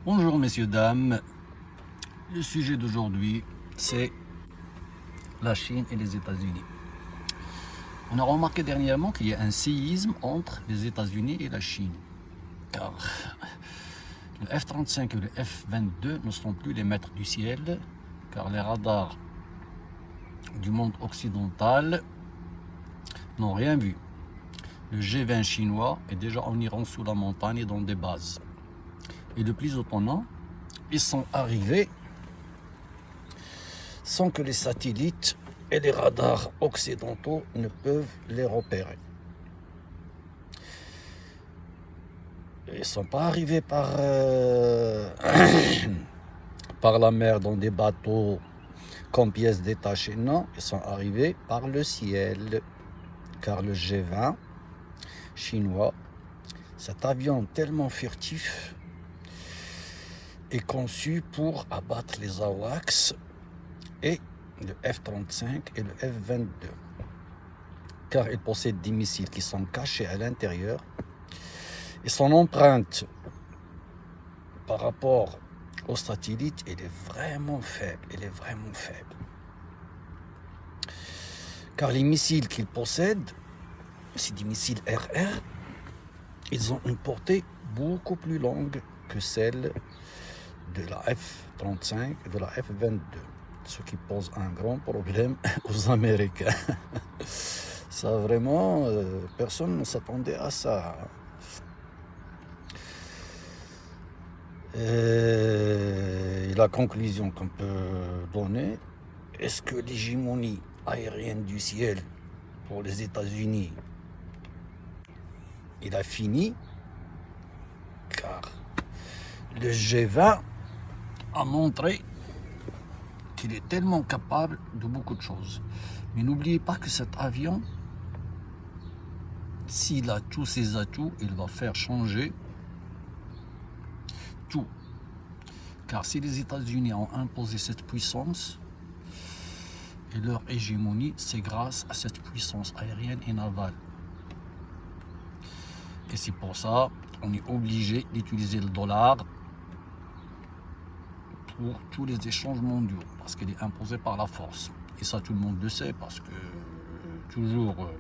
Bonjour messieurs, dames. Le sujet d'aujourd'hui, c'est la Chine et les États-Unis. On a remarqué dernièrement qu'il y a un séisme entre les États-Unis et la Chine. Car le F-35 et le F-22 ne sont plus les maîtres du ciel, car les radars du monde occidental n'ont rien vu. Le G-20 chinois est déjà en Iran sous la montagne et dans des bases. Et le plus étonnant, ils sont arrivés sans que les satellites et les radars occidentaux ne peuvent les repérer. Ils ne sont pas arrivés par la mer dans des bateaux comme pièces détachées, non, ils sont arrivés par le ciel, car le G-20 chinois, cet avion tellement furtif, est conçu pour abattre les AWACS et le F-35 et le F-22, car il possède des missiles qui sont cachés à l'intérieur et son empreinte par rapport au satellite, elle est vraiment faible, car les missiles qu'il possède, c'est des missiles RR, ils ont une portée beaucoup plus longue que celle de la F-35 et de la F-22, ce qui pose un grand problème aux Américains. Ça vraiment, personne ne s'attendait à ça. Et la conclusion qu'on peut donner, est-ce que l'hégémonie aérienne du ciel pour les États-Unis, il a fini, car le G-20 a montré qu'il est tellement capable de beaucoup de choses. Mais n'oubliez pas que cet avion, s'il a tous ses atouts, il va faire changer tout. Car si les États-Unis ont imposé cette puissance, et leur hégémonie, c'est grâce à cette puissance aérienne et navale. Et c'est pour ça qu'on est obligé d'utiliser le dollar pour tous les échanges mondiaux, parce qu'il est imposé par la force. Et ça, tout le monde le sait, parce que toujours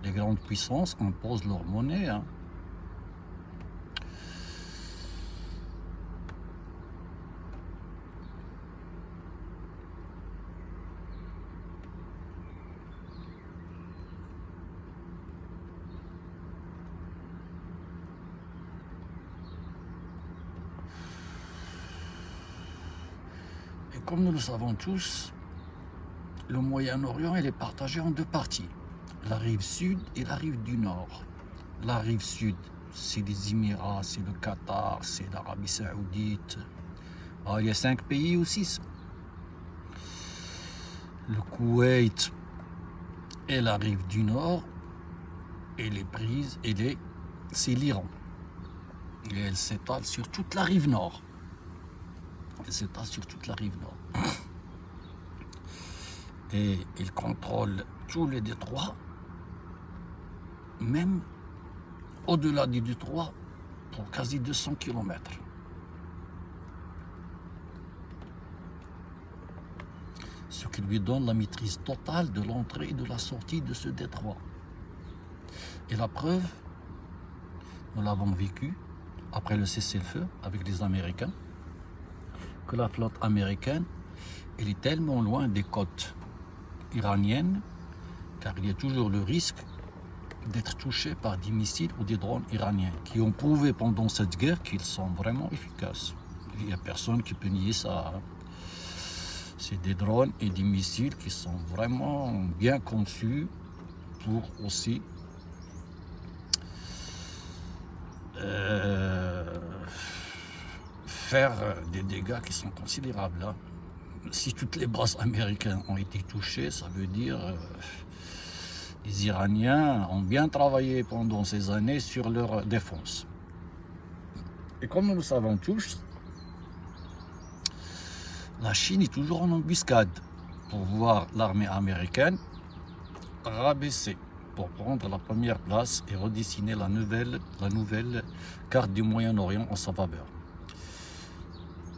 les grandes puissances imposent leur monnaie. Et comme nous le savons tous, le Moyen-Orient, il est partagé en deux parties. La rive sud et la rive du nord. La rive sud, c'est les Émirats, c'est le Qatar, c'est l'Arabie Saoudite. Il y a 5 pays ou 6. Le Koweït et la rive du nord, et les prises, c'est l'Iran. Et elle s'étale sur toute la rive nord. Et il contrôle tous les détroits, même au-delà du détroit, pour quasi 200 km. Ce qui lui donne la maîtrise totale de l'entrée et de la sortie de ce détroit. Et la preuve, nous l'avons vécu après le cessez-le-feu avec les Américains, que la flotte américaine, elle est tellement loin des côtes iraniennes, car il y a toujours le risque d'être touché par des missiles ou des drones iraniens, qui ont prouvé pendant cette guerre qu'ils sont vraiment efficaces. Il n'y a personne qui peut nier ça. C'est des drones et des missiles qui sont vraiment bien conçus pour aussi faire des dégâts qui sont considérables. Si toutes les bases américaines ont été touchées, ça veut dire les Iraniens ont bien travaillé pendant ces années sur leur défense. Et comme nous le savons tous, la Chine est toujours en embuscade pour voir l'armée américaine rabaisser, pour prendre la première place et redessiner la nouvelle carte du Moyen-Orient en sa faveur.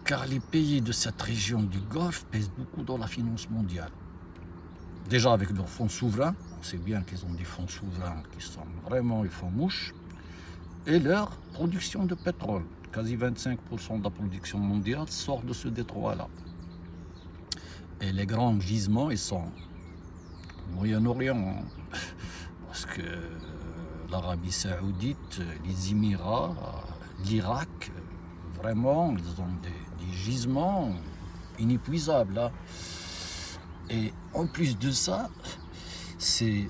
car les pays de cette région du Golfe pèsent beaucoup dans la finance mondiale. Déjà avec leurs fonds souverains, on sait bien qu'ils ont des fonds souverains qui sont vraiment, ils font mouche, et leur production de pétrole. Quasi 25% de la production mondiale sort de ce détroit-là. Et les grands gisements, ils sont au Moyen-Orient, parce que l'Arabie Saoudite, les Émirats, l'Irak, vraiment, ils ont des gisements inépuisables. Là. Et en plus de ça, c'est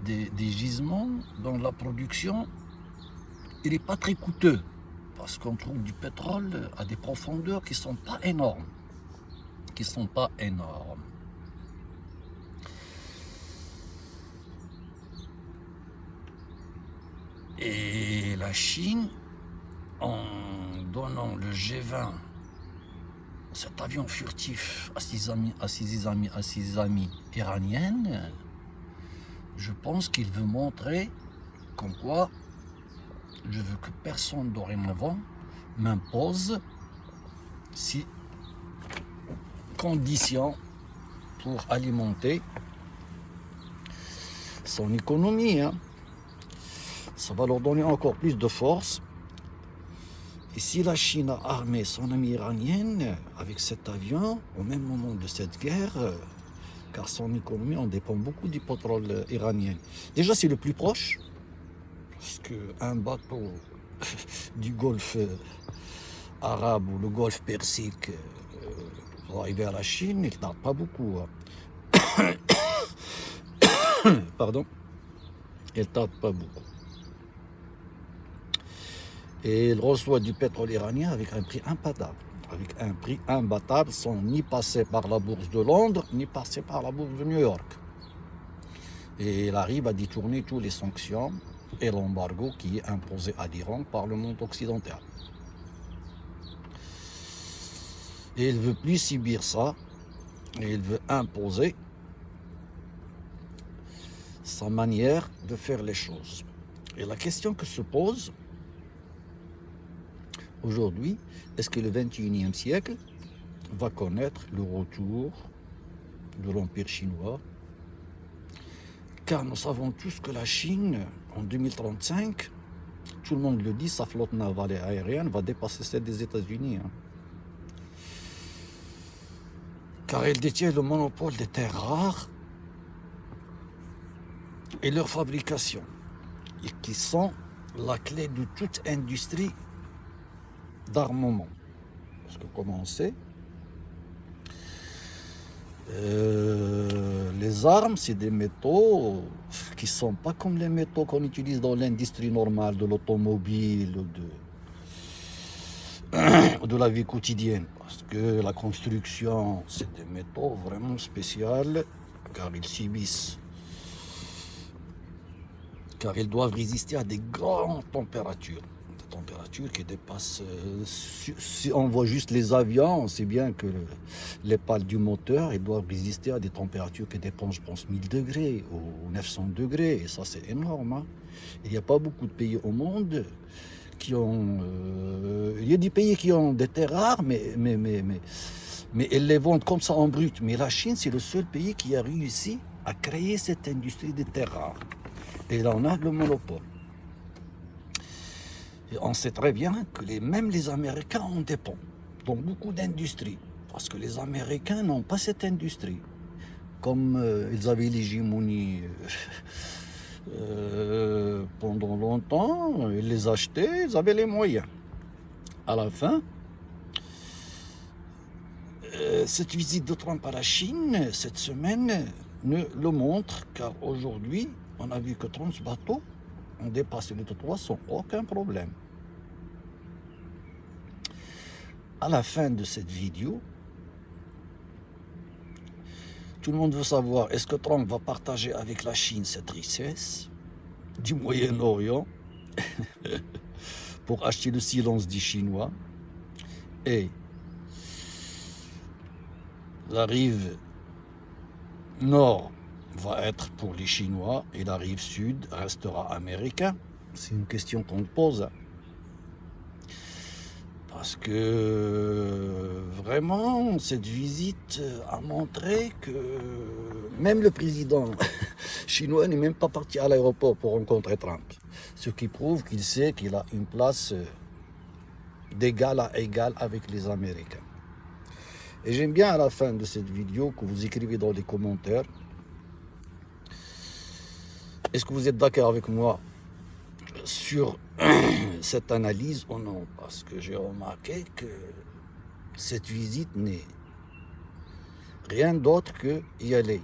des gisements dont la production, il n'est pas très coûteux, parce qu'on trouve du pétrole à des profondeurs qui ne sont pas énormes. Et la Chine, en donnant le G20, cet avion furtif à ses amis iraniennes, je pense qu'il veut montrer comme quoi je veux que personne dorénavant m'impose ces conditions pour alimenter son économie. Ça va leur donner encore plus de force. Et si la Chine a armé son amie iranienne avec cet avion, au même moment de cette guerre, car son économie en dépend beaucoup du pétrole iranien. Déjà, c'est le plus proche, parce qu'un bateau du Golfe arabe ou le Golfe Persique pour arriver à la Chine, il ne tarde pas beaucoup. Pardon, il ne tarde pas beaucoup. Et il reçoit du pétrole iranien avec un prix imbattable, sans ni passer par la bourse de Londres, ni passer par la bourse de New York. Et il arrive à détourner toutes les sanctions et l'embargo qui est imposé à l'Iran par le monde occidental. Et il ne veut plus subir ça, et il veut imposer sa manière de faire les choses. Et la question que se pose aujourd'hui, est-ce que le 21e siècle va connaître le retour de l'Empire chinois? Car nous savons tous que la Chine, en 2035, tout le monde le dit, sa flotte navale et aérienne va dépasser celle des États-Unis. Car elle détient le monopole des terres rares et leur fabrication, et qui sont la clé de toute industrie d'armement. Parce que comme on sait, les armes, c'est des métaux qui ne sont pas comme les métaux qu'on utilise dans l'industrie normale de l'automobile ou de la vie quotidienne. Parce que la construction, c'est des métaux vraiment spéciaux, car ils subissent, car ils doivent résister à des grandes températures qui dépassent, si on voit juste les avions, on sait bien que les pales du moteur, ils doivent résister à des températures qui dépassent, je pense, 1000 degrés ou 900 degrés, et ça c'est énorme. Il n'y a pas beaucoup de pays au monde qui ont... il y a des pays qui ont des terres rares, mais ils les vendent comme ça en brut. Mais la Chine, c'est le seul pays qui a réussi à créer cette industrie des terres rares. Et là, on a le monopole. Et on sait très bien que même les Américains en dépendent dans beaucoup d'industries. Parce que les Américains n'ont pas cette industrie. Comme ils avaient l'hégémonie pendant longtemps, ils les achetaient, ils avaient les moyens. À la fin, cette visite de Trump à la Chine, cette semaine, ne le montre, car aujourd'hui, on a vu que 30 bateaux ont dépassé le détroit sans aucun problème. À la fin de cette vidéo, tout le monde veut savoir, est-ce que Trump va partager avec la Chine cette richesse du Moyen-Orient pour acheter le silence des Chinois, et la rive nord va être pour les Chinois et la rive sud restera américaine? C'est une question qu'on pose. Parce que vraiment, cette visite a montré que même le président chinois n'est même pas parti à l'aéroport pour rencontrer Trump. Ce qui prouve qu'il sait qu'il a une place d'égal à égal avec les Américains. Et j'aime bien à la fin de cette vidéo que vous écrivez dans les commentaires. Est-ce que vous êtes d'accord avec moi sur cette analyse ou non? Parce que j'ai remarqué que cette visite n'est rien d'autre que y aller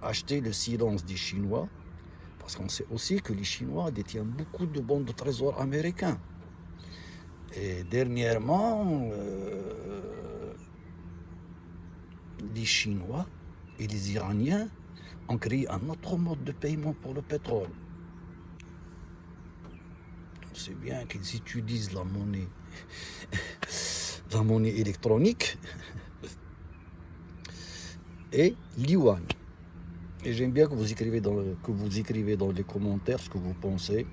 acheter le silence des Chinois, parce qu'on sait aussi que les Chinois détiennent beaucoup de bons de trésors américains. Et dernièrement, les Chinois et les Iraniens ont créé un autre mode de paiement pour le pétrole. On sait bien qu'ils utilisent la monnaie électronique et l'yuan. Et j'aime bien que vous écrivez dans les commentaires ce que vous pensez.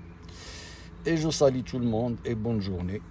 Et je salue tout le monde et bonne journée.